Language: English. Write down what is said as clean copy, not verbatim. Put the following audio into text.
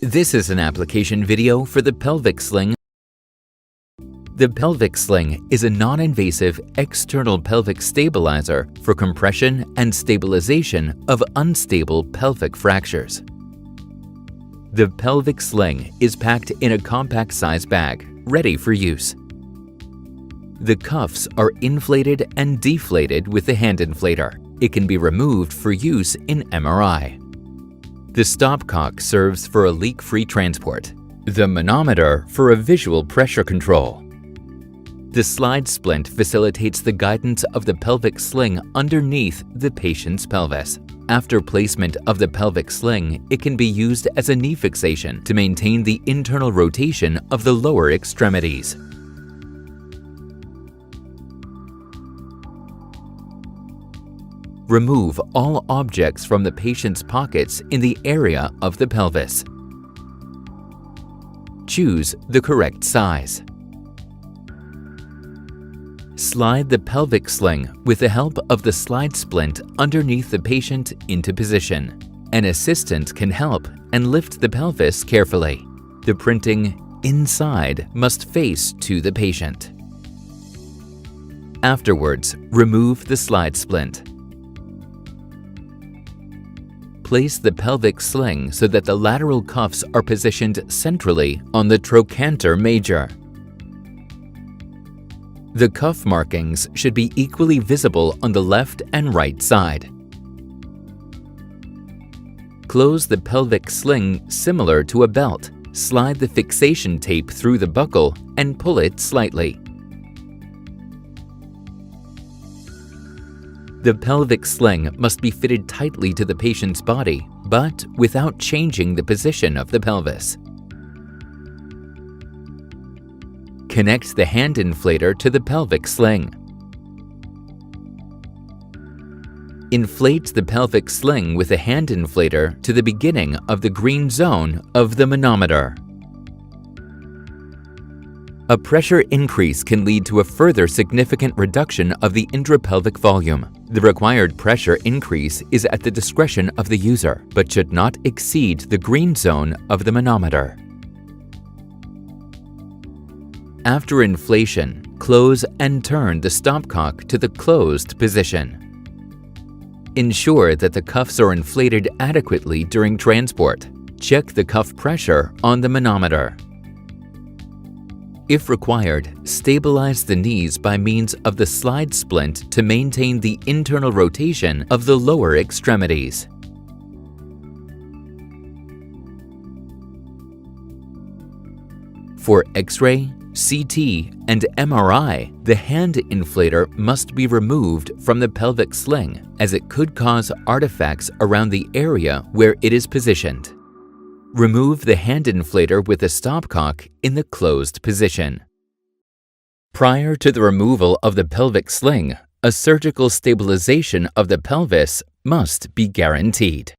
This is an application video for the Pelvic Sling. The Pelvic Sling is a non-invasive external pelvic stabilizer for compression and stabilization of unstable pelvic fractures. The Pelvic Sling is packed in a compact size bag, ready for use. The cuffs are inflated and deflated with the hand inflator. It can be removed for use in MRI. The stopcock serves for a leak-free transport. The manometer for a visual pressure control. The slide splint facilitates the guidance of the pelvic sling underneath the patient's pelvis. After placement of the pelvic sling, it can be used as a knee fixation to maintain the internal rotation of the lower extremities. Remove all objects from the patient's pockets in the area of the pelvis. Choose the correct size. Slide the pelvic sling with the help of the slide splint underneath the patient into position. An assistant can help and lift the pelvis carefully. The printing inside must face to the patient. Afterwards, remove the slide splint. Place the pelvic sling so that the lateral cuffs are positioned centrally on the trochanter major. The cuff markings should be equally visible on the left and right side. Close the pelvic sling similar to a belt. Slide the fixation tape through the buckle and pull it slightly. The pelvic sling must be fitted tightly to the patient's body, but without changing the position of the pelvis. Connect the hand inflator to the pelvic sling. Inflate the pelvic sling with a hand inflator to the beginning of the green zone of the manometer. A pressure increase can lead to a further significant reduction of the intrapelvic volume. The required pressure increase is at the discretion of the user, but should not exceed the green zone of the manometer. After inflation, close and turn the stopcock to the closed position. Ensure that the cuffs are inflated adequately during transport. Check the cuff pressure on the manometer. If required, stabilize the knees by means of the slide splint to maintain the internal rotation of the lower extremities. For X-ray, CT, and MRI, the hand inflator must be removed from the pelvic sling as it could cause artifacts around the area where it is positioned. Remove the hand inflator with the stopcock in the closed position. Prior to the removal of the pelvic sling, a surgical stabilization of the pelvis must be guaranteed.